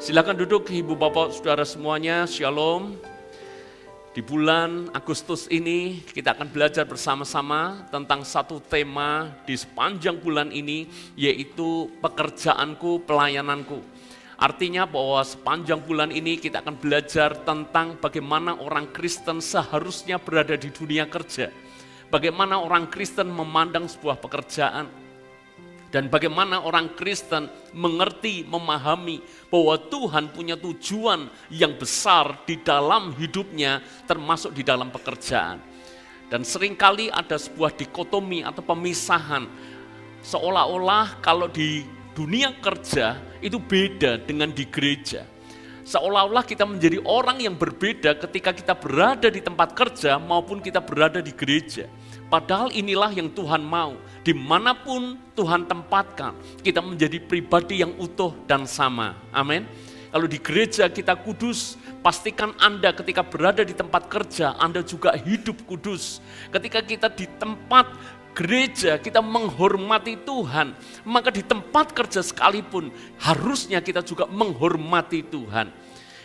Silakan duduk Ibu Bapak Saudara semuanya, Shalom. Di bulan Agustus ini kita akan belajar bersama-sama tentang satu tema di sepanjang bulan ini, yaitu pekerjaanku, pelayananku. Artinya bahwa sepanjang bulan ini kita akan belajar tentang bagaimana orang Kristen seharusnya berada di dunia kerja. Bagaimana orang Kristen memandang sebuah pekerjaan. Dan bagaimana orang Kristen mengerti, memahami bahwa Tuhan punya tujuan yang besar di dalam hidupnya, termasuk di dalam pekerjaan. Dan seringkali ada sebuah dikotomi atau pemisahan, seolah-olah kalau di dunia kerja itu beda dengan di gereja. Seolah-olah kita menjadi orang yang berbeda ketika kita berada di tempat kerja maupun kita berada di gereja. Padahal inilah yang Tuhan mau, dimanapun Tuhan tempatkan, kita menjadi pribadi yang utuh dan sama. Amin. Kalau di gereja kita kudus, pastikan Anda ketika berada di tempat kerja, Anda juga hidup kudus. Ketika kita di tempat gereja, kita menghormati Tuhan, maka di tempat kerja sekalipun, harusnya kita juga menghormati Tuhan.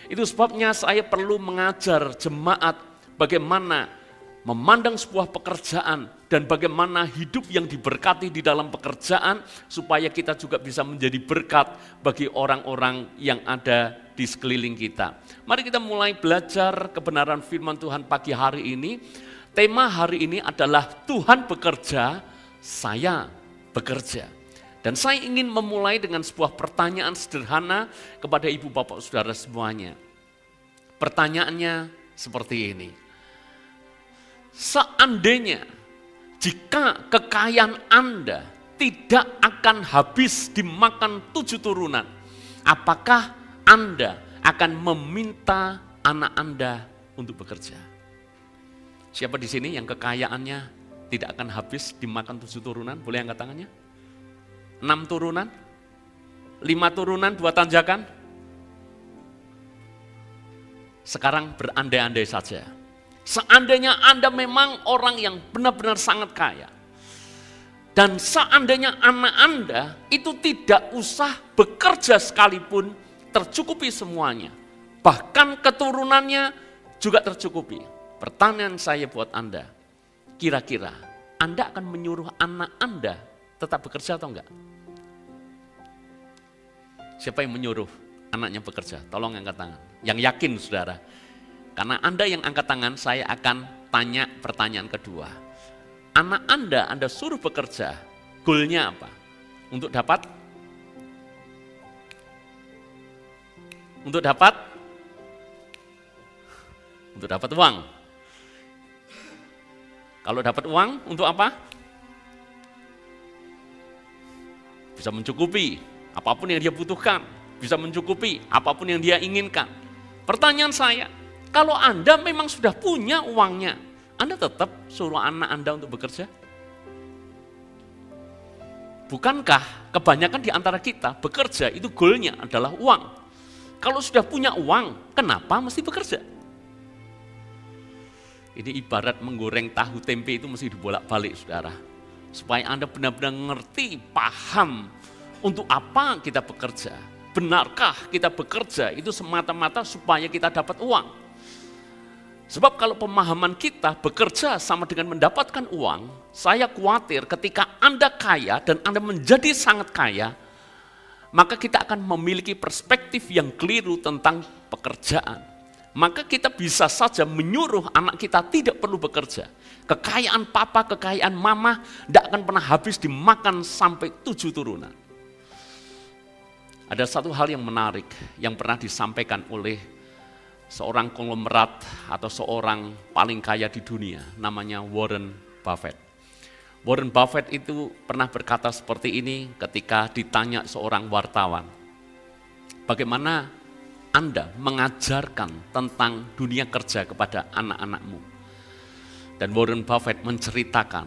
Itu sebabnya saya perlu mengajar jemaat bagaimana memandang sebuah pekerjaan dan bagaimana hidup yang diberkati di dalam pekerjaan supaya kita juga bisa menjadi berkat bagi orang-orang yang ada di sekeliling kita. Mari kita mulai belajar kebenaran firman Tuhan pagi hari ini. Tema hari ini adalah Tuhan bekerja, saya bekerja. Dan saya ingin memulai dengan sebuah pertanyaan sederhana kepada ibu bapak saudara semuanya. Pertanyaannya seperti ini. Seandainya jika kekayaan Anda tidak akan habis dimakan 7 turunan, apakah Anda akan meminta anak Anda untuk bekerja? Siapa di sini yang kekayaannya tidak akan habis dimakan 7 turunan? Boleh angkat tangannya? 6 turunan? 5 turunan, 2 tanjakan? Sekarang berandai-andai saja. Seandainya Anda memang orang yang benar-benar sangat kaya. Dan seandainya anak Anda itu tidak usah bekerja sekalipun, tercukupi semuanya. Bahkan keturunannya juga tercukupi. Pertanyaan saya buat Anda, kira-kira Anda akan menyuruh anak Anda tetap bekerja atau enggak? Siapa yang menyuruh anaknya bekerja? Tolong angkat tangan. Yang yakin saudara. Karena Anda yang angkat tangan, saya akan tanya pertanyaan kedua. Anak Anda suruh bekerja, goalnya apa? Untuk dapat? Untuk dapat? Untuk dapat uang. Kalau dapat uang, untuk apa? Bisa mencukupi apapun yang dia butuhkan. Bisa mencukupi apapun yang dia inginkan. Pertanyaan saya, kalau Anda memang sudah punya uangnya, Anda tetap suruh anak Anda untuk bekerja? Bukankah kebanyakan di antara kita bekerja itu goalnya adalah uang? Kalau sudah punya uang, kenapa mesti bekerja? Ini ibarat menggoreng tahu tempe itu mesti dibolak-balik saudara. Supaya Anda benar-benar ngerti, paham untuk apa kita bekerja. Benarkah kita bekerja itu semata-mata supaya kita dapat uang? Sebab kalau pemahaman kita bekerja sama dengan mendapatkan uang, saya khawatir ketika Anda kaya dan Anda menjadi sangat kaya, maka kita akan memiliki perspektif yang keliru tentang pekerjaan. Maka kita bisa saja menyuruh anak kita tidak perlu bekerja. Kekayaan papa, kekayaan mama tidak akan pernah habis dimakan sampai 7 turunan. Ada satu hal yang menarik yang pernah disampaikan oleh seorang konglomerat atau seorang paling kaya di dunia, namanya Warren Buffett. Warren Buffett itu pernah berkata seperti ini ketika ditanya seorang wartawan, bagaimana Anda mengajarkan tentang dunia kerja kepada anak-anakmu? Dan Warren Buffett menceritakan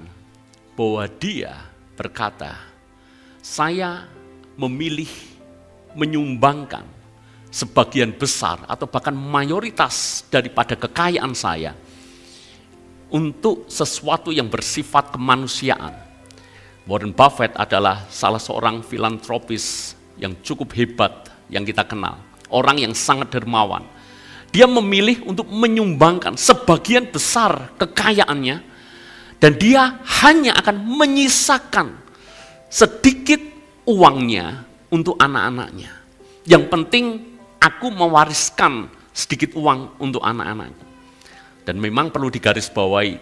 bahwa dia berkata, saya memilih menyumbangkan sebagian besar atau bahkan mayoritas daripada kekayaan saya untuk sesuatu yang bersifat kemanusiaan. Warren Buffett adalah salah seorang filantropis yang cukup hebat yang kita kenal. orang yang sangat dermawan. Dia memilih untuk menyumbangkan sebagian besar kekayaannya, dan dia hanya akan menyisakan sedikit uangnya untuk anak-anaknya. Yang penting aku mewariskan sedikit uang untuk anak-anakku. Dan memang perlu digarisbawahi,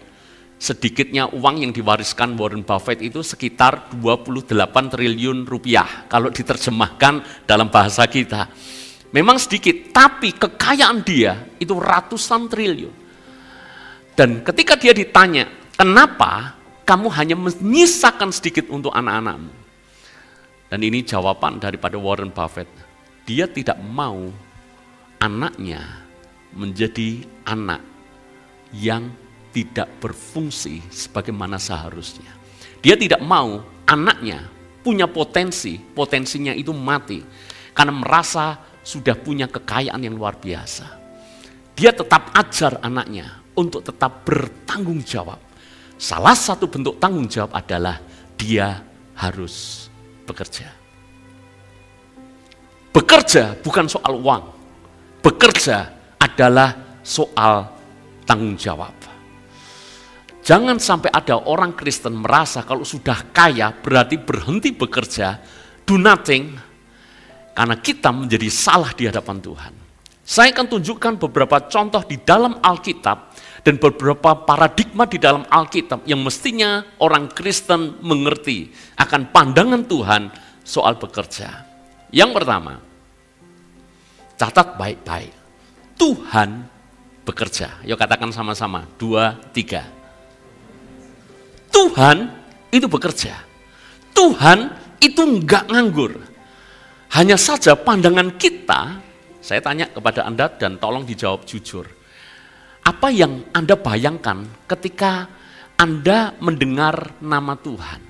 sedikitnya uang yang diwariskan Warren Buffett itu sekitar 28 triliun rupiah kalau diterjemahkan dalam bahasa kita. Memang sedikit, tapi kekayaan dia itu ratusan triliun. Dan ketika dia ditanya, kenapa kamu hanya menyisakan sedikit untuk anak-anakmu? Dan ini jawaban daripada Warren Buffett. Dia tidak mau anaknya menjadi anak yang tidak berfungsi sebagaimana seharusnya. Dia tidak mau anaknya punya potensinya itu mati karena merasa sudah punya kekayaan yang luar biasa. Dia tetap ajar anaknya untuk tetap bertanggung jawab. Salah satu bentuk tanggung jawab adalah dia harus bekerja. Bekerja bukan soal uang. Bekerja adalah soal tanggung jawab. Jangan sampai ada orang Kristen merasa kalau sudah kaya berarti berhenti bekerja, do nothing, karena kita menjadi salah di hadapan Tuhan. Saya akan tunjukkan beberapa contoh di dalam Alkitab dan beberapa paradigma di dalam Alkitab yang mestinya orang Kristen mengerti akan pandangan Tuhan soal bekerja. Yang pertama, catat baik-baik. Tuhan bekerja. Yuk katakan sama-sama, 2, 3. Tuhan itu bekerja. Tuhan itu enggak nganggur. Hanya saja pandangan kita, saya tanya kepada Anda dan tolong dijawab jujur. Apa yang Anda bayangkan ketika Anda mendengar nama Tuhan?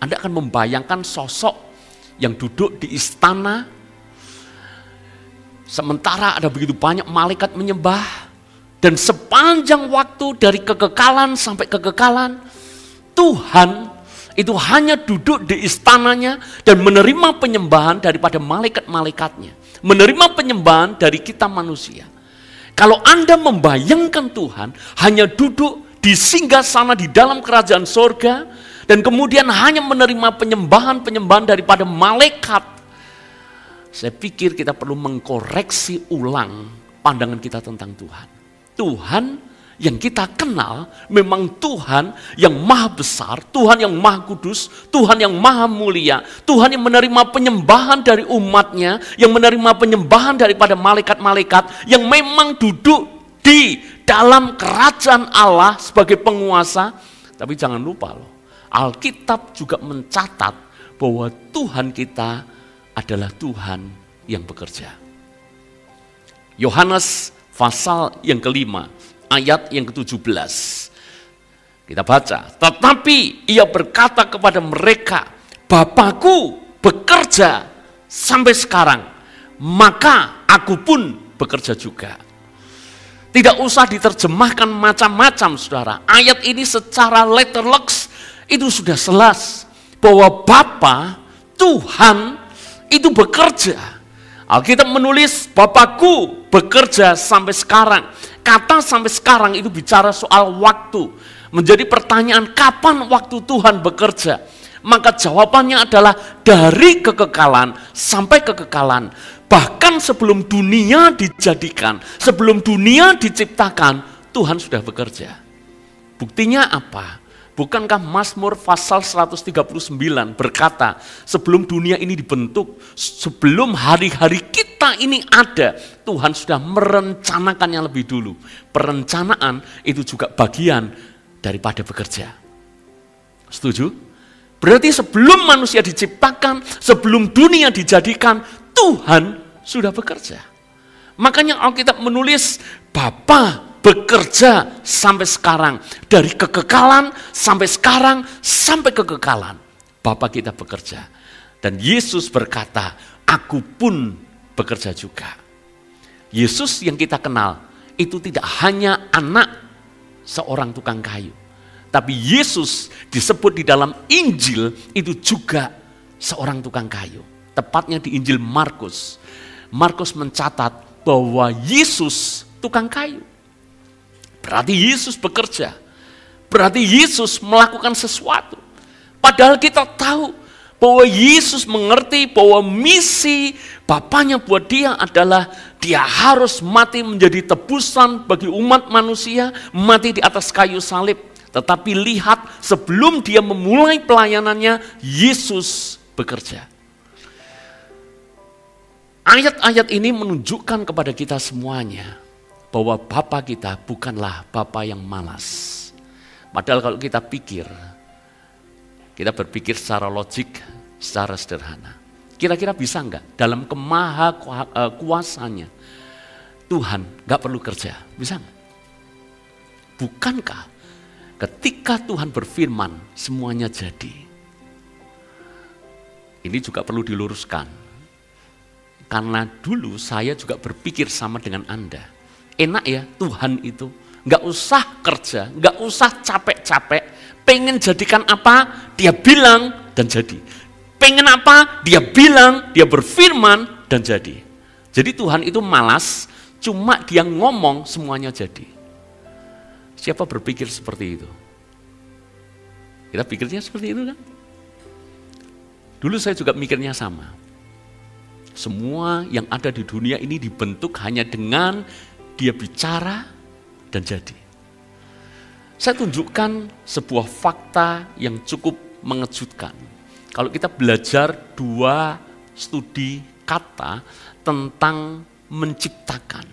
Anda akan membayangkan sosok yang duduk di istana, sementara ada begitu banyak malaikat menyembah, dan sepanjang waktu dari kekekalan sampai kekekalan, Tuhan itu hanya duduk di istananya dan menerima penyembahan daripada malaikat-malaikatnya. Menerima penyembahan dari kita manusia. Kalau Anda membayangkan Tuhan hanya duduk di singgasana di dalam kerajaan sorga, dan kemudian hanya menerima penyembahan-penyembahan daripada malaikat, saya pikir kita perlu mengkoreksi ulang pandangan kita tentang Tuhan. Tuhan yang kita kenal memang Tuhan yang maha besar, Tuhan yang maha kudus, Tuhan yang maha mulia, Tuhan yang menerima penyembahan dari umatnya, yang menerima penyembahan daripada malaikat-malaikat, yang memang duduk di dalam kerajaan Allah sebagai penguasa. Tapi jangan lupa loh, Alkitab juga mencatat bahwa Tuhan kita adalah Tuhan yang bekerja. Yohanes pasal yang kelima, ayat yang ke-17. Kita baca, tetapi ia berkata kepada mereka, Bapakku bekerja sampai sekarang, maka aku pun bekerja juga. Tidak usah diterjemahkan macam-macam, saudara. Ayat ini secara letterlux itu sudah jelas bahwa Bapa, Tuhan itu bekerja. Alkitab menulis, Bapakku bekerja sampai sekarang. Kata sampai sekarang itu bicara soal waktu. Menjadi pertanyaan, kapan waktu Tuhan bekerja? Maka jawabannya adalah dari kekekalan sampai kekekalan. Bahkan sebelum dunia dijadikan, sebelum dunia diciptakan, Tuhan sudah bekerja. Buktinya apa? Bukankah Mazmur pasal 139 berkata, sebelum dunia ini dibentuk, sebelum hari-hari kita ini ada, Tuhan sudah merencanakannya lebih dulu. Perencanaan itu juga bagian daripada bekerja. Setuju? Berarti sebelum manusia diciptakan, sebelum dunia dijadikan, Tuhan sudah bekerja. Makanya Alkitab menulis, Bapa bekerja sampai sekarang. Dari kekekalan sampai sekarang, sampai kekekalan. Bapa kita bekerja. Dan Yesus berkata, aku pun bekerja juga. Yesus yang kita kenal, itu tidak hanya anak seorang tukang kayu. Tapi Yesus disebut di dalam Injil, itu juga seorang tukang kayu. Tepatnya di Injil Markus. Markus mencatat bahwa Yesus tukang kayu. Berarti Yesus bekerja. Berarti Yesus melakukan sesuatu. Padahal kita tahu bahwa Yesus mengerti bahwa misi Bapaknya buat dia adalah dia harus mati menjadi tebusan bagi umat manusia, mati di atas kayu salib. Tetapi lihat, sebelum dia memulai pelayanannya, Yesus bekerja. Ayat-ayat ini menunjukkan kepada kita semuanya bahwa Bapa kita bukanlah Bapa yang malas. Padahal kalau kita berpikir secara logik, secara sederhana. Kira-kira bisa enggak dalam kemaha kuasanya Tuhan enggak perlu kerja? Bisa enggak? Bukankah ketika Tuhan berfirman semuanya jadi? Ini juga perlu diluruskan. Karena dulu saya juga berpikir sama dengan Anda. Enak ya Tuhan itu. Nggak usah kerja, nggak usah capek-capek, pengen jadikan apa, dia bilang dan jadi. Pengen apa, dia bilang, dia berfirman dan jadi. Jadi Tuhan itu malas, cuma dia ngomong semuanya jadi. Siapa berpikir seperti itu? Kita pikirnya seperti itu kan? Dulu saya juga mikirnya sama. Semua yang ada di dunia ini dibentuk hanya dengan dia bicara, dan jadi. Saya tunjukkan sebuah fakta yang cukup mengejutkan. Kalau kita belajar 2 studi kata tentang menciptakan.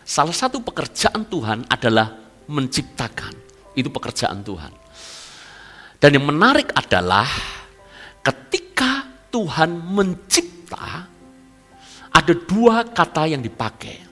Salah satu pekerjaan Tuhan adalah menciptakan. Itu pekerjaan Tuhan. Dan yang menarik adalah ketika Tuhan mencipta, ada 2 kata yang dipakai.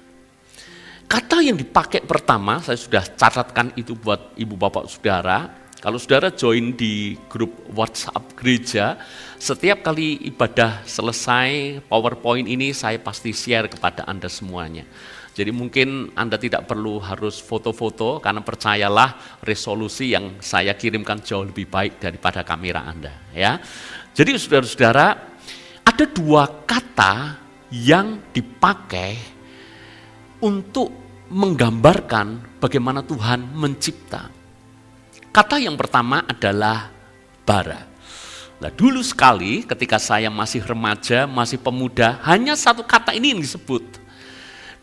Kata yang dipakai pertama, saya sudah catatkan itu buat ibu bapak saudara. Kalau saudara join di grup WhatsApp gereja, setiap kali ibadah selesai, PowerPoint ini saya pasti share kepada Anda semuanya. Jadi mungkin Anda tidak perlu harus foto-foto, karena percayalah resolusi yang saya kirimkan jauh lebih baik daripada kamera Anda. Ya. Jadi saudara-saudara, ada 2 kata yang dipakai untuk menggambarkan bagaimana Tuhan mencipta. Kata yang pertama adalah bara. Nah, dulu sekali ketika saya masih remaja, masih pemuda, hanya 1 kata ini yang disebut.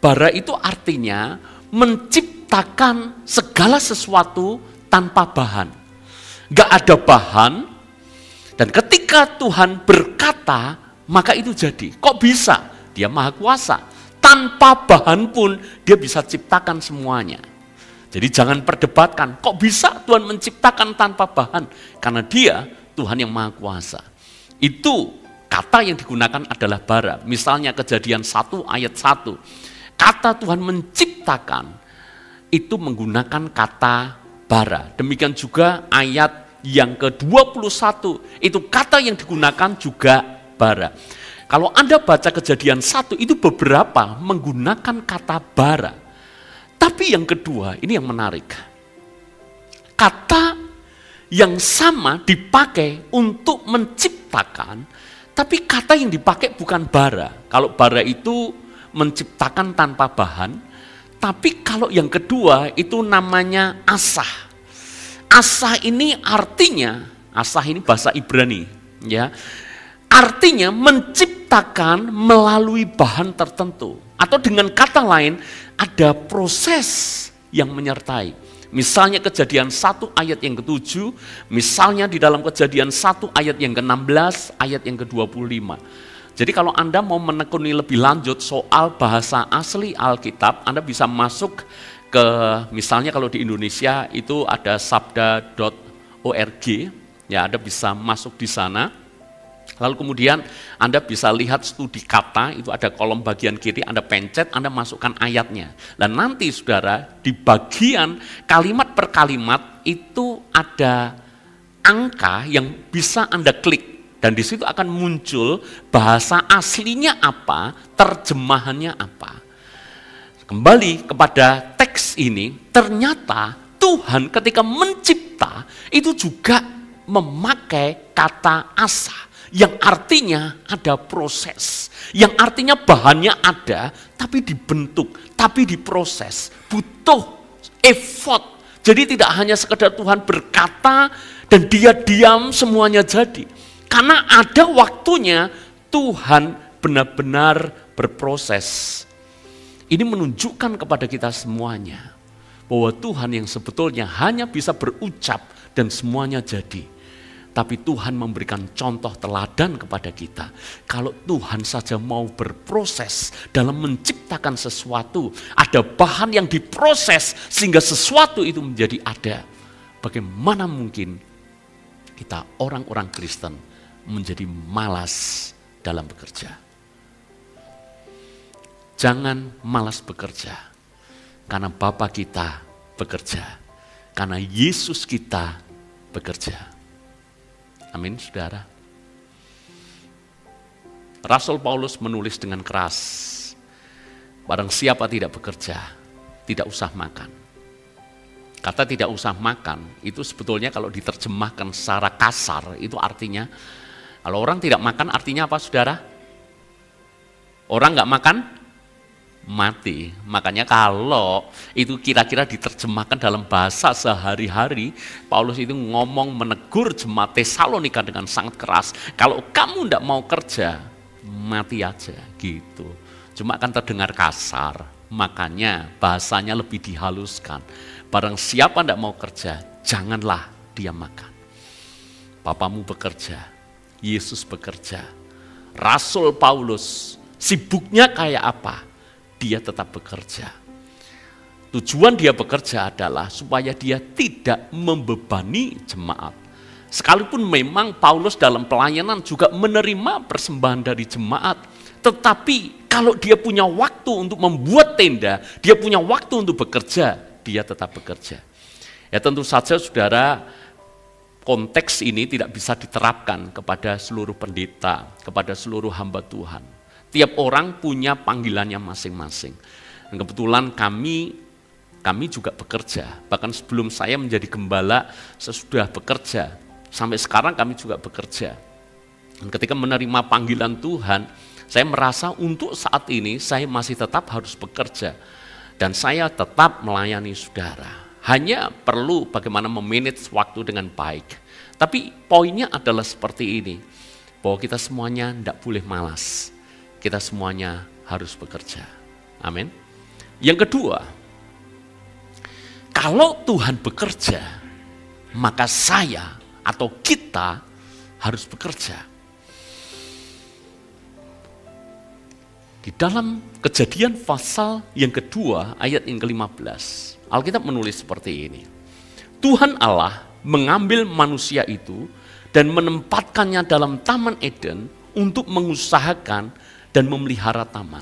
Bara itu artinya menciptakan segala sesuatu tanpa bahan. Gak ada bahan, dan ketika Tuhan berkata, maka itu jadi. Kok bisa? Dia Maha Kuasa. Tanpa bahan pun dia bisa ciptakan semuanya. Jadi jangan perdebatkan, kok bisa Tuhan menciptakan tanpa bahan? Karena dia Tuhan yang Maha Kuasa. Itu kata yang digunakan adalah bara. Misalnya Kejadian 1 ayat 1. Kata Tuhan menciptakan itu menggunakan kata bara. Demikian juga ayat yang ke-21. Itu kata yang digunakan juga bara. Kalau Anda baca Kejadian 1 itu beberapa menggunakan kata bara. Tapi yang kedua, ini yang menarik. Kata yang sama dipakai untuk menciptakan, tapi kata yang dipakai bukan bara. Kalau bara itu menciptakan tanpa bahan, tapi kalau yang kedua itu namanya asah. Asah ini artinya, asah ini bahasa Ibrani, ya. Artinya menciptakan melalui bahan tertentu. Atau dengan kata lain, ada proses yang menyertai. Misalnya Kejadian 1 ayat yang ke-7, misalnya di dalam Kejadian 1 ayat yang ke-16, ayat yang ke-25. Jadi kalau Anda mau menekuni lebih lanjut soal bahasa asli Alkitab, Anda bisa masuk ke, misalnya kalau di Indonesia itu ada sabda.org, ya Anda bisa masuk di sana. Lalu kemudian Anda bisa lihat studi kata, itu ada kolom bagian kiri, Anda pencet, Anda masukkan ayatnya. Dan nanti saudara, di bagian kalimat per kalimat itu ada angka yang bisa Anda klik. Dan di situ akan muncul bahasa aslinya apa, terjemahannya apa. Kembali kepada teks ini, ternyata Tuhan ketika mencipta itu juga memakai kata asah. Yang artinya ada proses. Yang artinya bahannya ada, tapi dibentuk, tapi diproses. Butuh effort. Jadi tidak hanya sekedar Tuhan berkata dan dia diam semuanya jadi. Karena ada waktunya Tuhan benar-benar berproses. Ini menunjukkan kepada kita semuanya bahwa Tuhan yang sebetulnya hanya bisa berucap dan semuanya jadi. Tapi Tuhan memberikan contoh teladan kepada kita. Kalau Tuhan saja mau berproses dalam menciptakan sesuatu, ada bahan yang diproses sehingga sesuatu itu menjadi ada. Bagaimana mungkin kita orang-orang Kristen menjadi malas dalam bekerja? Jangan malas bekerja, karena Bapa kita bekerja, karena Yesus kita bekerja. Amin, saudara. Rasul Paulus menulis dengan keras, barang siapa tidak bekerja, tidak usah makan. Kata tidak usah makan, itu sebetulnya kalau diterjemahkan secara kasar, itu artinya, kalau orang tidak makan artinya apa, saudara? Orang nggak makan, mati. Makanya kalau itu kira-kira diterjemahkan dalam bahasa sehari-hari, Paulus itu ngomong menegur jemaat Tesalonika dengan sangat keras. Kalau kamu tidak mau kerja, mati aja gitu. Cuma kan terdengar kasar, makanya bahasanya lebih dihaluskan. Barang siapa tidak mau kerja, janganlah dia makan. Bapamu bekerja, Yesus bekerja. Rasul Paulus sibuknya kayak apa? Dia tetap bekerja. Tujuan dia bekerja adalah supaya dia tidak membebani jemaat. Sekalipun memang Paulus dalam pelayanan juga menerima persembahan dari jemaat, tetapi kalau dia punya waktu untuk membuat tenda, dia punya waktu untuk bekerja, dia tetap bekerja. Ya tentu saja saudara, konteks ini tidak bisa diterapkan kepada seluruh pendeta, kepada seluruh hamba Tuhan. Tiap orang punya panggilannya masing-masing. Dan kebetulan kami juga bekerja. Bahkan sebelum saya menjadi gembala, saya sudah bekerja. Sampai sekarang kami juga bekerja. Dan ketika menerima panggilan Tuhan, saya merasa untuk saat ini saya masih tetap harus bekerja. Dan saya tetap melayani saudara. Hanya perlu bagaimana memanage waktu dengan baik. Tapi poinnya adalah seperti ini, bahwa kita semuanya tidak boleh malas. Kita semuanya harus bekerja. Amin. Yang kedua, kalau Tuhan bekerja, maka saya atau kita harus bekerja. Di dalam Kejadian pasal yang kedua ayat yang ke-15, Alkitab menulis seperti ini. Tuhan Allah mengambil manusia itu dan menempatkannya dalam Taman Eden untuk mengusahakan dan memelihara taman.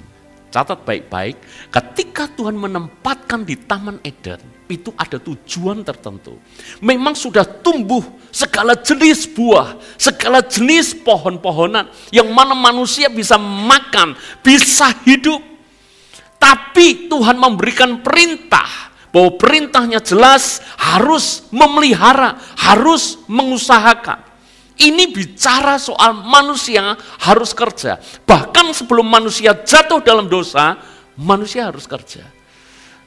Catat baik-baik, ketika Tuhan menempatkan di Taman Eden, itu ada tujuan tertentu. Memang sudah tumbuh segala jenis buah, segala jenis pohon-pohonan, yang mana manusia bisa makan, bisa hidup. Tapi Tuhan memberikan perintah, bahwa perintahnya jelas harus memelihara, harus mengusahakan. Ini bicara soal manusia harus kerja. Bahkan sebelum manusia jatuh dalam dosa, manusia harus kerja.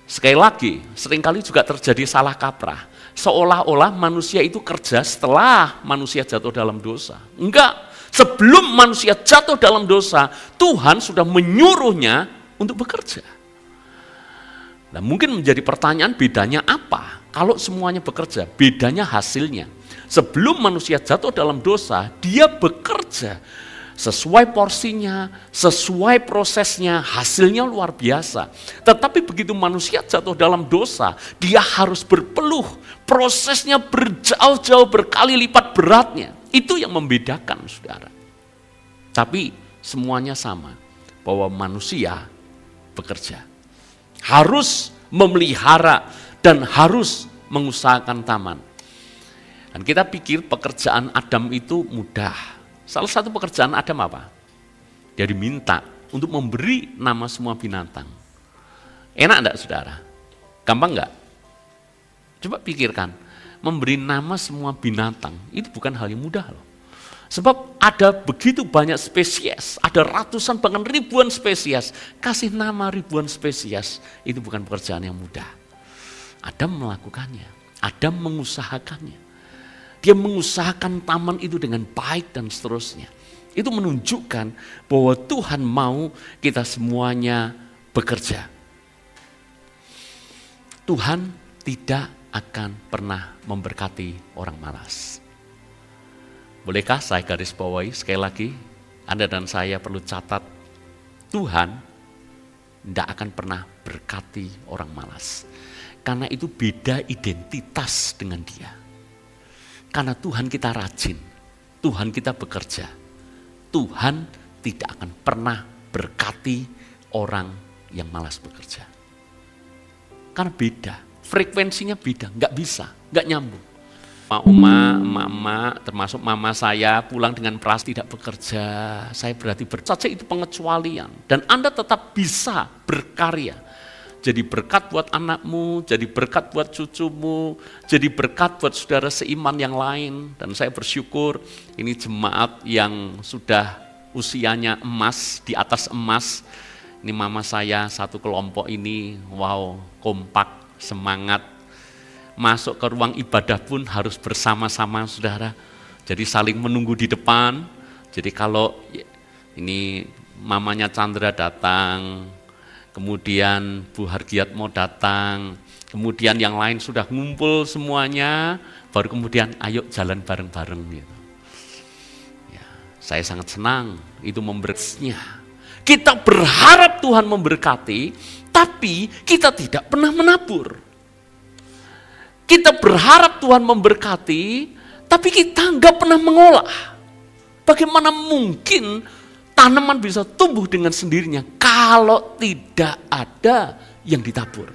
Sekali lagi, seringkali juga terjadi salah kaprah. Seolah-olah manusia itu kerja setelah manusia jatuh dalam dosa. Enggak, sebelum manusia jatuh dalam dosa, Tuhan sudah menyuruhnya untuk bekerja. Nah, mungkin menjadi pertanyaan, bedanya apa? Kalau semuanya bekerja, bedanya hasilnya. Sebelum manusia jatuh dalam dosa, dia bekerja sesuai porsinya, sesuai prosesnya, hasilnya luar biasa. Tetapi begitu manusia jatuh dalam dosa, dia harus berpeluh, prosesnya berjauh-jauh berkali lipat beratnya. Itu yang membedakan, saudara. Tapi semuanya sama, bahwa manusia bekerja. Harus memelihara dan harus mengusahakan taman. Dan kita pikir pekerjaan Adam itu mudah. Salah satu pekerjaan Adam apa? Dia diminta untuk memberi nama semua binatang. Enak enggak, saudara? Gampang enggak? Coba pikirkan, memberi nama semua binatang, itu bukan hal yang mudah loh. Sebab ada begitu banyak spesies, ada ratusan bahkan ribuan spesies. Kasih nama ribuan spesies, itu bukan pekerjaan yang mudah. Adam melakukannya, Adam mengusahakannya. Dia mengusahakan taman itu dengan baik dan seterusnya. Itu menunjukkan bahwa Tuhan mau kita semuanya bekerja. Tuhan tidak akan pernah memberkati orang malas. Bolehkah saya garis bawahi sekali lagi, Anda dan saya perlu catat, Tuhan tidak akan pernah berkati orang malas. Karena itu beda identitas dengan Dia. Karena Tuhan kita rajin, Tuhan kita bekerja. Tuhan tidak akan pernah berkati orang yang malas bekerja. Karena beda, frekuensinya beda, nggak bisa, nggak nyambung. Emak-emak, termasuk mama saya pulang dengan peras tidak bekerja, saya berarti saja itu pengecualian. Dan Anda tetap bisa berkarya. Jadi berkat buat anakmu, jadi berkat buat cucumu, jadi berkat buat saudara seiman yang lain. Dan saya bersyukur ini jemaat yang sudah usianya emas, di atas emas. Ini mama saya satu kelompok ini, wow, kompak, semangat. Masuk ke ruang ibadah pun harus bersama-sama saudara. Jadi saling menunggu di depan. Jadi kalau ini mamanya Chandra datang, kemudian Bu Hargiat mau datang, kemudian yang lain sudah ngumpul semuanya, baru kemudian ayo jalan bareng-bareng gitu. Ya, saya sangat senang itu memberkatinya. Kita berharap Tuhan memberkati, tapi kita tidak pernah menabur. Kita berharap Tuhan memberkati, tapi kita nggak pernah mengolah. Bagaimana mungkin tanaman bisa tumbuh dengan sendirinya kalau tidak ada yang ditabur?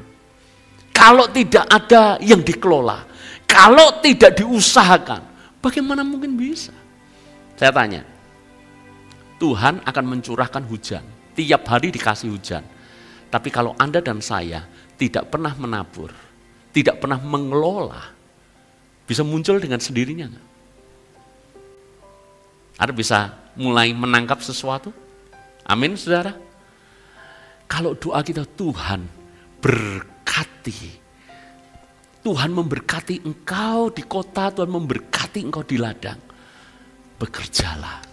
Kalau tidak ada yang dikelola? Kalau tidak diusahakan? Bagaimana mungkin bisa? Saya tanya, Tuhan akan mencurahkan hujan. Tiap hari dikasih hujan. Tapi kalau Anda dan saya tidak pernah menabur, tidak pernah mengelola, bisa muncul dengan sendirinya enggak? Anda bisa mulai menangkap sesuatu? Amin, saudara? Kalau doa kita, Tuhan berkati. Tuhan memberkati engkau di kota, Tuhan memberkati engkau di ladang. Bekerjalah,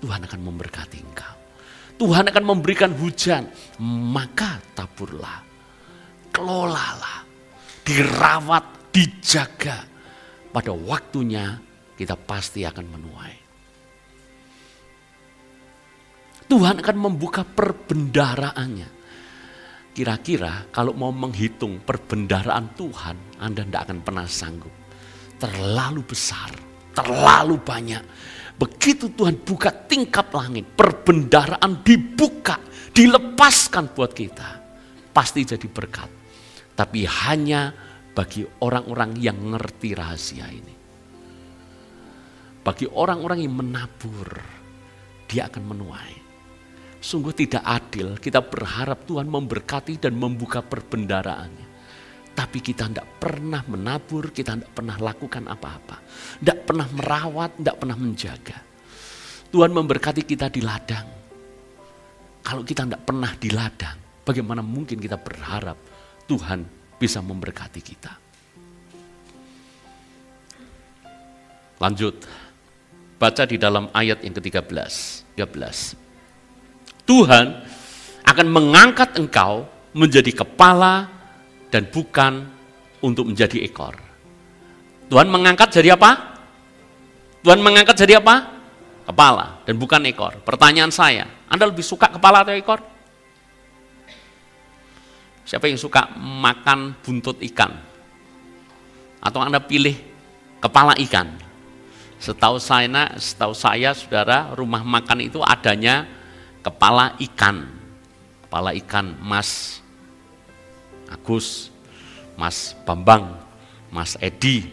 Tuhan akan memberkati engkau. Tuhan akan memberikan hujan, maka taburlah, kelolalah. Dirawat, dijaga, pada waktunya kita pasti akan menuai. Tuhan akan membuka perbendaharaannya. Kira-kira kalau mau menghitung perbendaharaan Tuhan, Anda tidak akan pernah sanggup. Terlalu besar, terlalu banyak. Begitu Tuhan buka tingkap langit, perbendaharaan dibuka, dilepaskan buat kita. Pasti jadi berkat. Tapi hanya bagi orang-orang yang ngerti rahasia ini. Bagi orang-orang yang menabur, dia akan menuai. Sungguh tidak adil, kita berharap Tuhan memberkati dan membuka perbendaharaannya. Tapi kita tidak pernah menabur, kita tidak pernah lakukan apa-apa. Tidak pernah merawat, tidak pernah menjaga. Tuhan memberkati kita di ladang. Kalau kita tidak pernah di ladang, bagaimana mungkin kita berharap Tuhan bisa memberkati kita. Lanjut, baca di dalam ayat yang ke-13. Tuhan akan mengangkat engkau menjadi kepala dan bukan untuk menjadi ekor. Tuhan mengangkat jadi apa? Tuhan mengangkat jadi apa? Kepala dan bukan ekor. Pertanyaan saya, Anda lebih suka kepala atau ekor? Siapa yang suka makan buntut ikan? Atau Anda pilih kepala ikan? Setahu saya, saudara, rumah makan itu adanya kepala ikan. Kepala ikan Mas Agus, Mas Bambang, Mas Edi,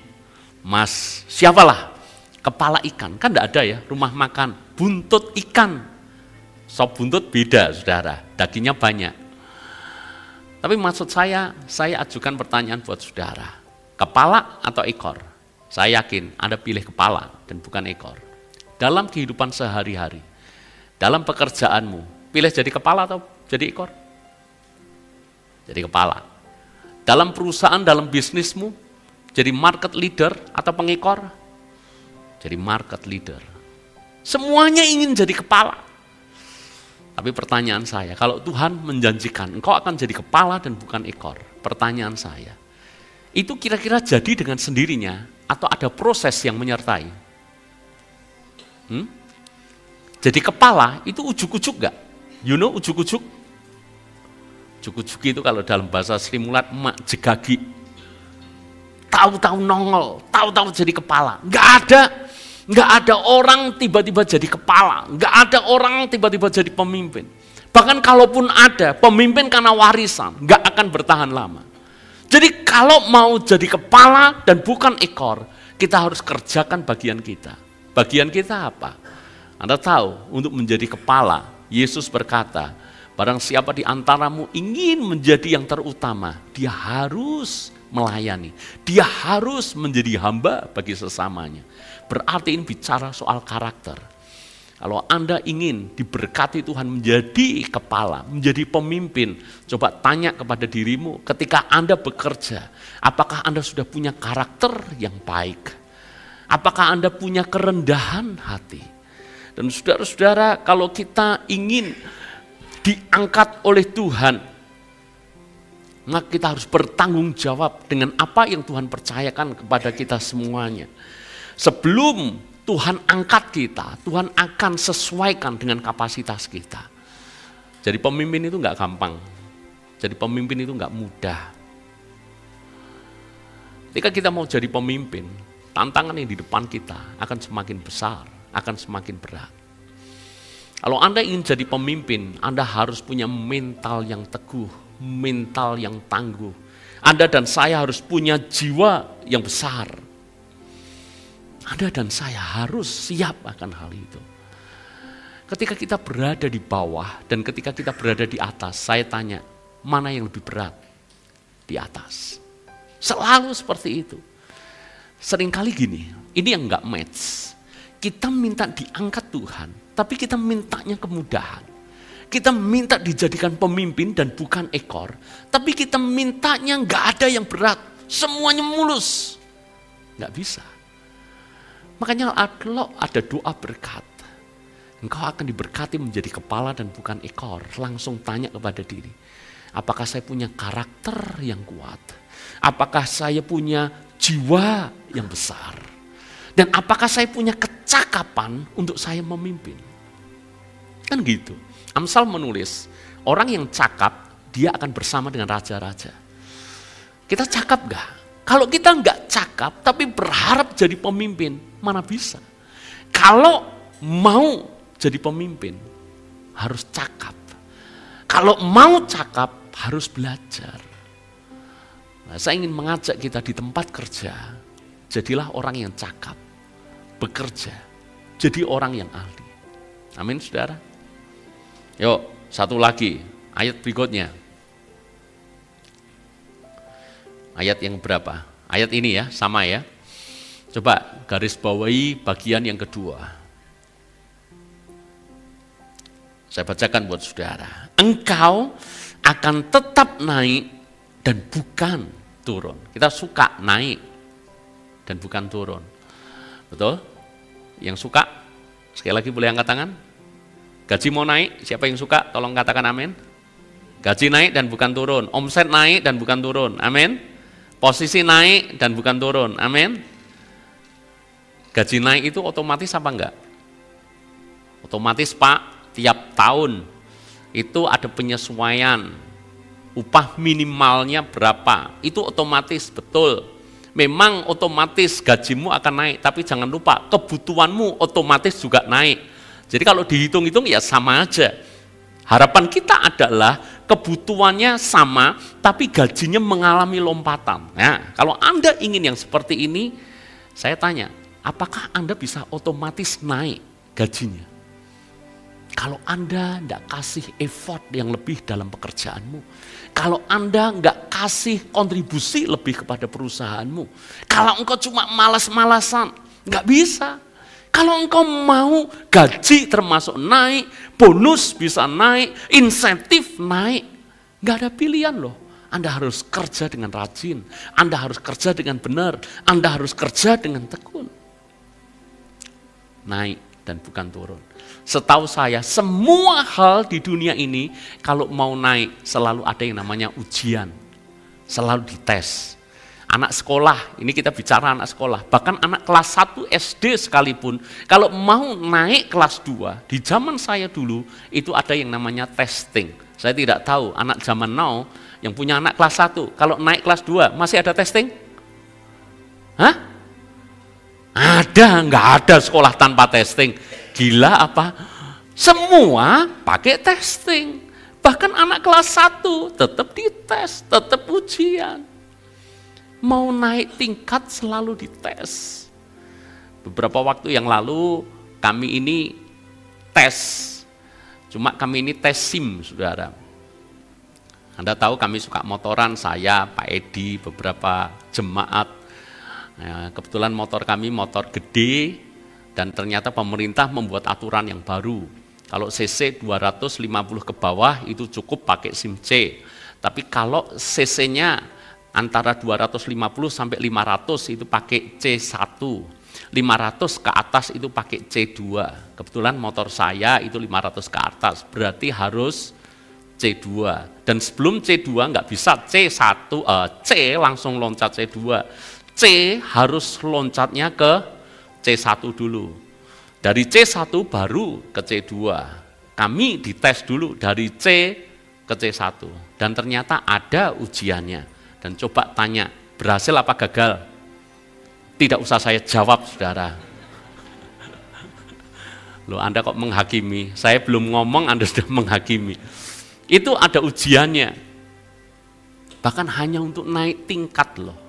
Mas siapalah. Kepala ikan, kan tidak ada ya rumah makan. Buntut ikan. Sop buntut beda, saudara. Dagingnya banyak. Tapi maksud saya ajukan pertanyaan buat saudara. Kepala atau ekor? Saya yakin Anda pilih kepala dan bukan ekor. dalam kehidupan sehari-hari, dalam pekerjaanmu, pilih jadi kepala atau jadi ekor? Jadi kepala. Dalam perusahaan, dalam bisnismu, jadi market leader atau pengekor? Jadi market leader. Semuanya ingin jadi kepala. Tapi pertanyaan saya, kalau Tuhan menjanjikan engkau akan jadi kepala dan bukan ekor, pertanyaan saya, itu kira-kira jadi dengan sendirinya atau ada proses yang menyertai? Jadi kepala itu ujuk-ujuk gak? You know ujuk-ujuk? Ujuk-ujuk itu kalau dalam bahasa Sri Mulat emak jegagi. Tahu-tahu nongol, tahu-tahu jadi kepala. Nggak ada orang tiba-tiba jadi kepala, nggak ada orang tiba-tiba jadi pemimpin. Bahkan kalaupun ada pemimpin karena warisan, nggak akan bertahan lama. Jadi kalau mau jadi kepala dan bukan ekor, kita harus kerjakan bagian kita. Bagian kita apa? Anda tahu, untuk menjadi kepala, Yesus berkata, barang siapa di antaramu ingin menjadi yang terutama, dia harus melayani. Dia harus menjadi hamba bagi sesamanya. Berarti ini bicara soal karakter. Kalau Anda ingin diberkati Tuhan menjadi kepala, menjadi pemimpin, coba tanya kepada dirimu ketika Anda bekerja, apakah Anda sudah punya karakter yang baik? Apakah Anda punya kerendahan hati? Dan saudara-saudara, kalau kita ingin diangkat oleh Tuhan, maka kita harus bertanggung jawab dengan apa yang Tuhan percayakan kepada kita semuanya. Sebelum Tuhan angkat kita, Tuhan akan sesuaikan dengan kapasitas kita. Jadi pemimpin itu enggak gampang. Jadi pemimpin itu enggak mudah. Ketika kita mau jadi pemimpin, tantangan yang di depan kita akan semakin besar, akan semakin berat. Kalau Anda ingin jadi pemimpin, Anda harus punya mental yang teguh, mental yang tangguh. Anda dan saya harus punya jiwa yang besar. Anda dan saya harus siap akan hal itu. Ketika kita berada di bawah dan ketika kita berada di atas, saya tanya, mana yang lebih berat? Di atas. Selalu seperti itu. Seringkali gini, ini yang enggak match. Kita minta diangkat Tuhan, tapi kita mintanya kemudahan. Kita minta dijadikan pemimpin dan bukan ekor, tapi kita mintanya enggak ada yang berat. Semuanya mulus. Enggak bisa. Makanya kalau ada doa berkat, engkau akan diberkati menjadi kepala dan bukan ekor. Langsung tanya kepada diri, apakah saya punya karakter yang kuat? Apakah saya punya jiwa yang besar? Dan apakah saya punya kecakapan untuk saya memimpin? Kan gitu. Amsal menulis, orang yang cakap, dia akan bersama dengan raja-raja. Kita cakap gak? Kalau kita nggak cakap tapi berharap jadi pemimpin, mana bisa? Kalau mau jadi pemimpin, harus cakap. Kalau mau cakap, harus belajar. Nah, saya ingin mengajak kita di tempat kerja, jadilah orang yang cakap, bekerja, jadi orang yang ahli. Amin, saudara. Yuk, satu lagi, ayat berikutnya. Ayat yang berapa? Ayat ini ya, sama ya. Coba garis bawahi bagian yang kedua. Saya bacakan buat saudara. Engkau akan tetap naik dan bukan turun. Kita suka naik dan bukan turun. Betul? Yang suka, sekali lagi boleh angkat tangan. Gaji mau naik, siapa yang suka? Tolong katakan amin. Gaji naik dan bukan turun. Omset naik dan bukan turun. Amin. Posisi naik dan bukan turun, amin. Gaji naik itu otomatis apa enggak? Otomatis Pak, tiap tahun itu ada penyesuaian. Upah minimalnya berapa, itu otomatis, betul. Memang otomatis gajimu akan naik, tapi jangan lupa kebutuhanmu otomatis juga naik. Jadi kalau dihitung-hitung ya sama aja. Harapan kita adalah kebutuhannya sama, tapi gajinya mengalami lompatan. Nah, kalau Anda ingin yang seperti ini, saya tanya, apakah Anda bisa otomatis naik gajinya? Kalau Anda tidak kasih effort yang lebih dalam pekerjaanmu, kalau Anda nggak kasih kontribusi lebih kepada perusahaanmu, kalau engkau cuma malas-malasan, nggak bisa. Kalau engkau mau gaji termasuk naik, bonus bisa naik, insentif naik, nggak ada pilihan loh. Anda harus kerja dengan rajin, Anda harus kerja dengan benar, Anda harus kerja dengan tekun. Naik dan bukan turun. Setahu saya semua hal di dunia ini kalau mau naik selalu ada yang namanya ujian, selalu dites. Anak sekolah, ini kita bicara anak sekolah, bahkan anak kelas 1 SD sekalipun, kalau mau naik kelas 2, di zaman saya dulu itu ada yang namanya testing. Saya tidak tahu anak zaman now yang punya anak kelas 1, kalau naik kelas 2 masih ada testing? Hah? Ada, nggak ada sekolah tanpa testing. Gila apa? Semua pakai testing. Bahkan anak kelas 1 tetap dites, tetap ujian. Mau naik tingkat selalu dites. Beberapa waktu yang lalu kami ini tes. Cuma kami ini tes SIM, saudara. Anda tahu kami suka motoran, saya, Pak Edi, beberapa jemaat. Nah, kebetulan motor kami motor gede, dan ternyata pemerintah membuat aturan yang baru. Kalau CC 250 ke bawah itu cukup pakai SIM C. Tapi kalau CC-nya antara 250 sampai 500 itu pakai C1. 500 ke atas itu pakai C2. Kebetulan motor saya itu 500 ke atas, berarti harus C2. Dan sebelum C2 nggak bisa C1, C langsung loncat C2. C harus loncatnya ke C1 dulu. Dari C1 baru ke C2. Kami dites dulu dari C ke C1. Dan ternyata ada ujiannya. Dan coba tanya, berhasil apa gagal? Tidak usah saya jawab, saudara. Loh, Anda kok menghakimi? Saya belum ngomong, Anda sudah menghakimi. Itu ada ujiannya. Bahkan hanya untuk naik tingkat loh.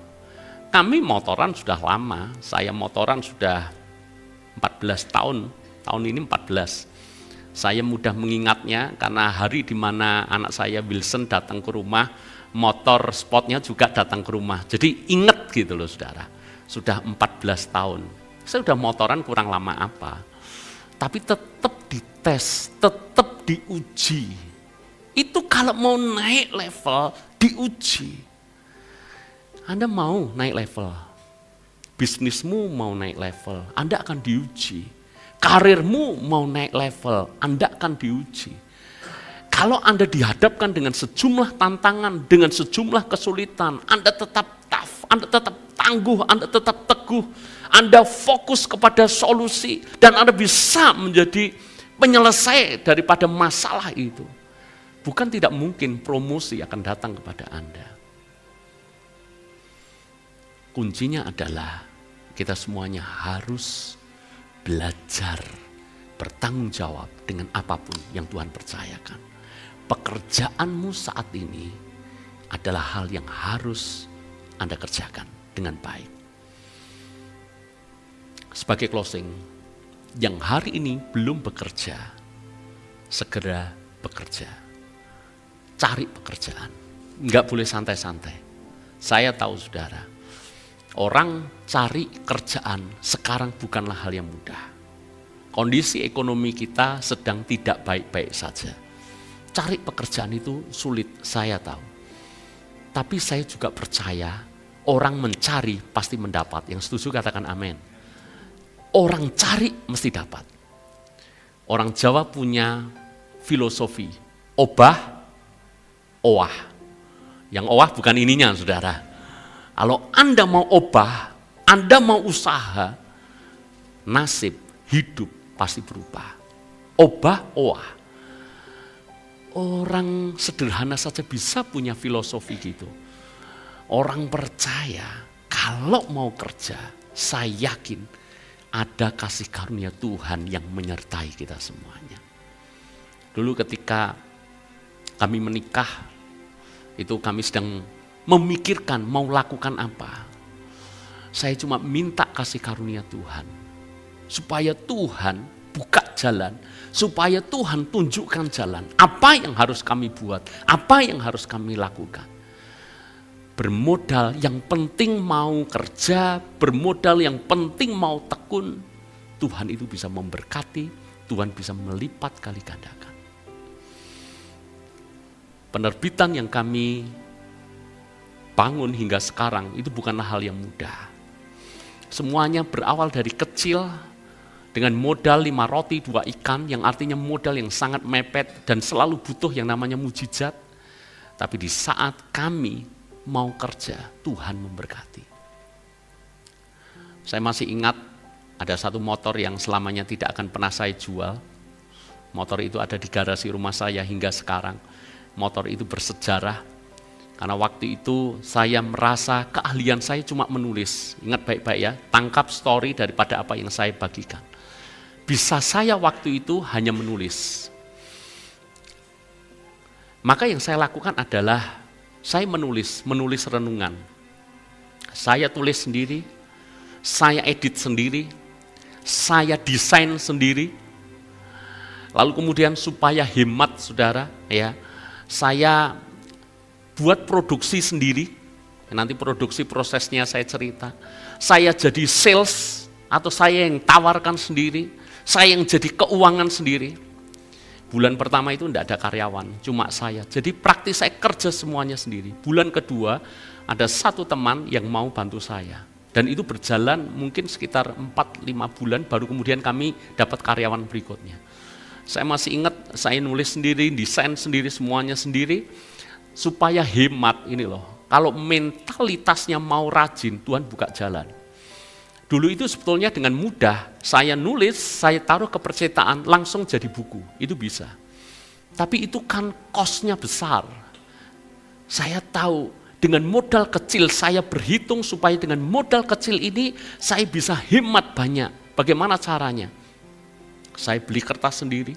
Kami motoran sudah lama, saya motoran sudah 14 tahun, tahun ini 14. Saya mudah mengingatnya karena hari di mana anak saya Wilson datang ke rumah, motor sportnya juga datang ke rumah. Jadi ingat gitu loh, saudara. Sudah 14 tahun. Saya sudah motoran kurang lama apa. Tapi tetap dites, tetap diuji. Itu kalau mau naik level, diuji. Anda mau naik level, bisnismu mau naik level, Anda akan diuji. Karirmu mau naik level, Anda akan diuji. Kalau Anda dihadapkan dengan sejumlah tantangan, dengan sejumlah kesulitan, Anda tetap tough, Anda tetap tangguh, Anda tetap teguh, Anda fokus kepada solusi, dan Anda bisa menjadi penyelesai daripada masalah itu. Bukan tidak mungkin promosi akan datang kepada Anda. Kuncinya adalah kita semuanya harus belajar bertanggung jawab dengan apapun yang Tuhan percayakan. Pekerjaanmu saat ini adalah hal yang harus Anda kerjakan dengan baik. Sebagai closing, yang hari ini belum bekerja, segera bekerja. Cari pekerjaan, nggak boleh santai-santai. Saya tahu, saudara, orang cari kerjaan sekarang bukanlah hal yang mudah. Kondisi ekonomi kita sedang tidak baik-baik saja. Cari pekerjaan itu sulit, saya tahu. Tapi saya juga percaya orang mencari pasti mendapat. Yang setuju katakan amin. Orang cari mesti dapat. Orang Jawa punya filosofi, obah, owah. Yang owah bukan ininya, saudara. Kalau Anda mau obah, Anda mau usaha, nasib, hidup pasti berubah. Obah, owah. Orang sederhana saja bisa punya filosofi gitu. Orang percaya kalau mau kerja, saya yakin ada kasih karunia Tuhan yang menyertai kita semuanya. Dulu ketika kami menikah, itu kami sedang memikirkan mau lakukan apa. Saya cuma minta kasih karunia Tuhan. Supaya Tuhan buka jalan. Supaya Tuhan tunjukkan jalan. Apa yang harus kami buat. Apa yang harus kami lakukan. Bermodal yang penting mau kerja. Bermodal yang penting mau tekun. Tuhan itu bisa memberkati, Tuhan bisa melipat kali gandakan. Penerbitan yang kami bangun hingga sekarang itu bukanlah hal yang mudah. Semuanya berawal dari kecil dengan modal 5 roti 2 ikan yang artinya modal yang sangat mepet dan selalu butuh yang namanya mujizat. Tapi di saat kami mau kerja, Tuhan memberkati. Saya masih ingat ada satu motor yang selamanya tidak akan pernah saya jual. Motor itu ada di garasi rumah saya hingga sekarang. Motor itu bersejarah, karena waktu itu saya merasa keahlian saya cuma menulis. Ingat baik-baik ya, tangkap story daripada apa yang saya bagikan. Bisa saya waktu itu hanya menulis. Maka yang saya lakukan adalah, saya menulis renungan. Saya tulis sendiri, saya edit sendiri, saya desain sendiri. Lalu kemudian supaya hemat saudara, ya, saya buat produksi sendiri, nanti produksi prosesnya saya cerita. Saya jadi sales atau saya yang tawarkan sendiri, saya yang jadi keuangan sendiri. Bulan pertama itu tidak ada karyawan, cuma saya. Jadi praktis saya kerja semuanya sendiri. Bulan kedua ada satu teman yang mau bantu saya. Dan itu berjalan mungkin sekitar 4-5 bulan baru kemudian kami dapat karyawan berikutnya. Saya masih ingat saya nulis sendiri, desain sendiri, semuanya sendiri. Supaya hemat ini loh, kalau mentalitasnya mau rajin, Tuhan buka jalan. Dulu itu sebetulnya dengan mudah, saya nulis, saya taruh ke percetakan, langsung jadi buku, itu bisa. Tapi itu kan cost-nya besar. Saya tahu dengan modal kecil, saya berhitung supaya dengan modal kecil ini, saya bisa hemat banyak. Bagaimana caranya? Saya beli kertas sendiri,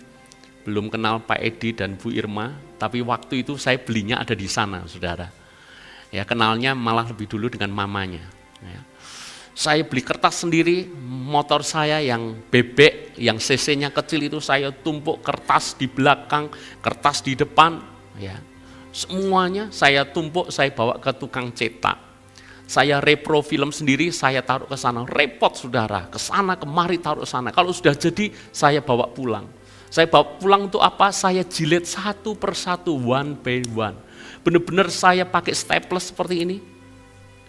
belum kenal Pak Edi dan Bu Irma, tapi waktu itu saya belinya ada di sana, saudara. Ya, kenalnya malah lebih dulu dengan mamanya. Ya. Saya beli kertas sendiri, motor saya yang bebek, yang cc-nya kecil itu saya tumpuk kertas di belakang, kertas di depan. Ya. Semuanya saya tumpuk, saya bawa ke tukang cetak. Saya repro film sendiri, saya taruh ke sana, repot saudara, ke sana kemari taruh ke sana. Kalau sudah jadi, saya bawa pulang. Saya bawa pulang untuk apa? Saya jilid satu persatu, one by one. Benar-benar saya pakai staples seperti ini.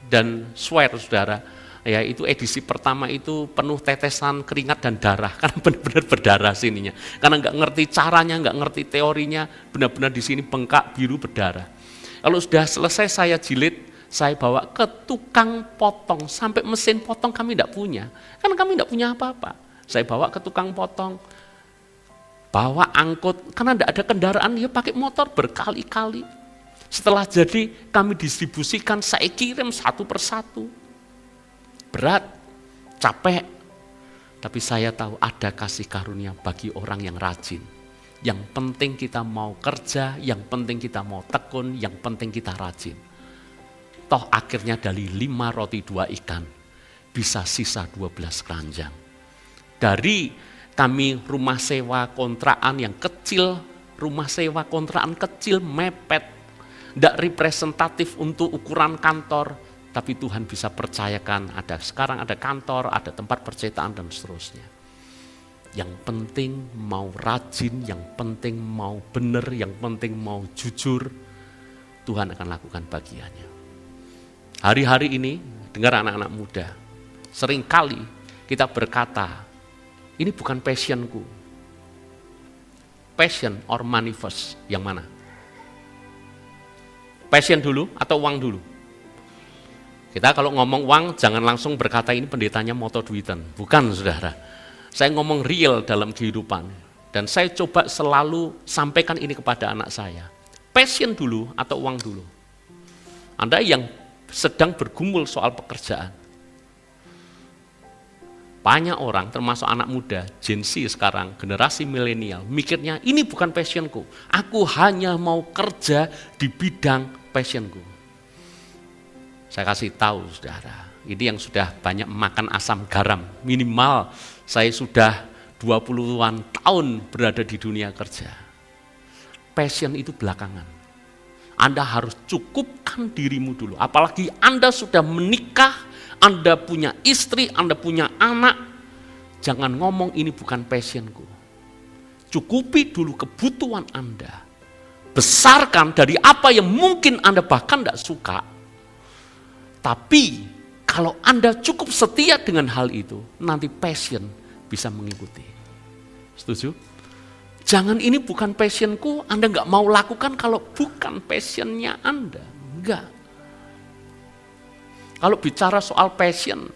Dan swear saudara, ya itu edisi pertama itu penuh tetesan keringat dan darah. Karena benar-benar berdarah sininya. Karena nggak ngerti caranya, nggak ngerti teorinya, benar-benar di sini bengkak biru berdarah. Kalau sudah selesai saya jilid, saya bawa ke tukang potong, sampai mesin potong kami tidak punya, karena kami tidak punya apa-apa. Saya bawa ke tukang potong, bawa angkut, karena tidak ada kendaraan, dia pakai motor berkali-kali. Setelah jadi kami distribusikan, saya kirim satu persatu. Berat, capek, tapi saya tahu ada kasih karunia bagi orang yang rajin. Yang penting kita mau kerja, yang penting kita mau tekun, yang penting kita rajin. Toh akhirnya dari 5 roti 2 ikan, bisa sisa 12 keranjang. Dari kami rumah sewa kontrakan yang kecil, rumah sewa kontrakan kecil mepet, tidak representatif untuk ukuran kantor, tapi Tuhan bisa percayakan sekarang ada kantor, ada tempat percetakan dan seterusnya. Yang penting mau rajin, yang penting mau benar, yang penting mau jujur, Tuhan akan lakukan bagiannya. Hari-hari ini, dengar anak-anak muda, seringkali kita berkata, ini bukan passionku. Passion or money first, yang mana? Passion dulu atau uang dulu? Kita kalau ngomong uang, jangan langsung berkata ini pendetanya moto duitan. Bukan saudara, saya ngomong real dalam kehidupan. Dan saya coba selalu sampaikan ini kepada anak saya. Passion dulu atau uang dulu? Anda yang sedang bergumul soal pekerjaan. Banyak orang, termasuk anak muda, Gen Z sekarang, generasi milenial, mikirnya ini bukan passionku. Aku hanya mau kerja di bidang passionku. Saya kasih tahu saudara, ini yang sudah banyak makan asam garam. Minimal saya sudah 20-an tahun berada di dunia kerja. Passion itu belakangan. Anda harus cukupkan dirimu dulu. Apalagi Anda sudah menikah, Anda punya istri, Anda punya anak. Jangan ngomong ini bukan passionku. Cukupi dulu kebutuhan Anda. Besarkan dari apa yang mungkin Anda bahkan tidak suka. Tapi kalau Anda cukup setia dengan hal itu, nanti passion bisa mengikuti. Setuju? Jangan ini bukan passionku, Anda nggak mau lakukan kalau bukan passionnya Anda. Enggak. Kalau bicara soal passion,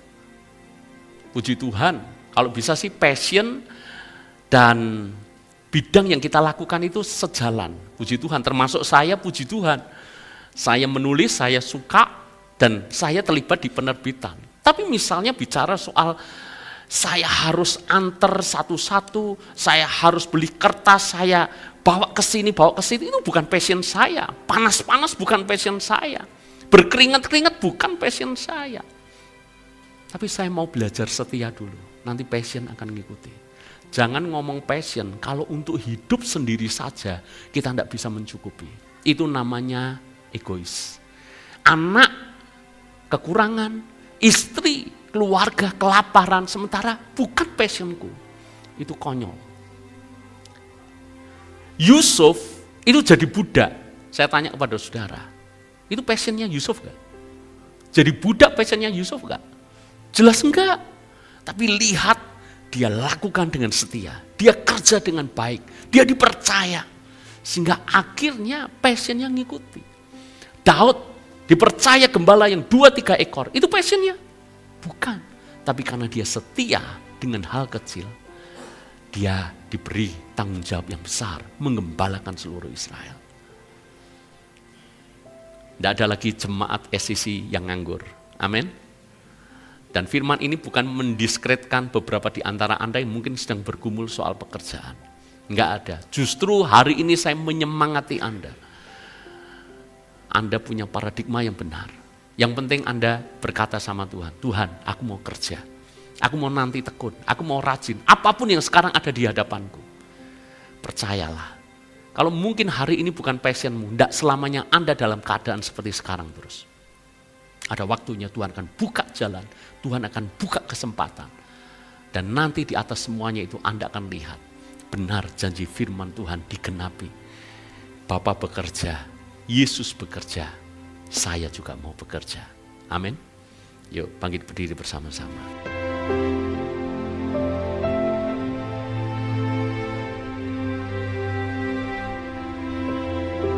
puji Tuhan, kalau bisa sih passion dan bidang yang kita lakukan itu sejalan. Puji Tuhan, termasuk saya, puji Tuhan. Saya menulis, saya suka, dan saya terlibat di penerbitan. Tapi misalnya bicara soal saya harus antar satu-satu, saya harus beli kertas, saya bawa ke sini, itu bukan passion saya. Panas-panas bukan passion saya. Berkeringat-keringat bukan passion saya. Tapi saya mau belajar setia dulu, nanti passion akan ngikuti. Jangan ngomong passion, kalau untuk hidup sendiri saja kita tidak bisa mencukupi. Itu namanya egois. Anak kekurangan, istri, keluarga, kelaparan, sementara bukan passionku. Itu konyol. Yusuf itu jadi budak. Saya tanya kepada saudara, itu passionnya Yusuf gak? Jadi budak passionnya Yusuf gak? Jelas enggak. Tapi lihat, dia lakukan dengan setia. Dia kerja dengan baik. Dia dipercaya. Sehingga akhirnya passionnya ngikuti. Daud dipercaya gembala yang 2-3 ekor. Itu passionnya? Bukan. Tapi karena dia setia dengan hal kecil, dia diberi tanggung jawab yang besar. Menggembalakan seluruh Israel. Tidak ada lagi jemaat SCC yang nganggur. Amin. Dan firman ini bukan mendiskreditkan beberapa di antara Anda yang mungkin sedang bergumul soal pekerjaan. Enggak ada. Justru hari ini saya menyemangati Anda. Anda punya paradigma yang benar. Yang penting Anda berkata sama Tuhan, Tuhan, aku mau kerja. Aku mau nanti tekun. Aku mau rajin. Apapun yang sekarang ada di hadapanku. Percayalah. Kalau mungkin hari ini bukan passionmu, tidak selamanya Anda dalam keadaan seperti sekarang terus. Ada waktunya Tuhan akan buka jalan, Tuhan akan buka kesempatan. Dan nanti di atas semuanya itu Anda akan lihat, benar janji firman Tuhan digenapi. Bapa bekerja, Yesus bekerja, saya juga mau bekerja. Amin. Yuk bangkit berdiri bersama-sama.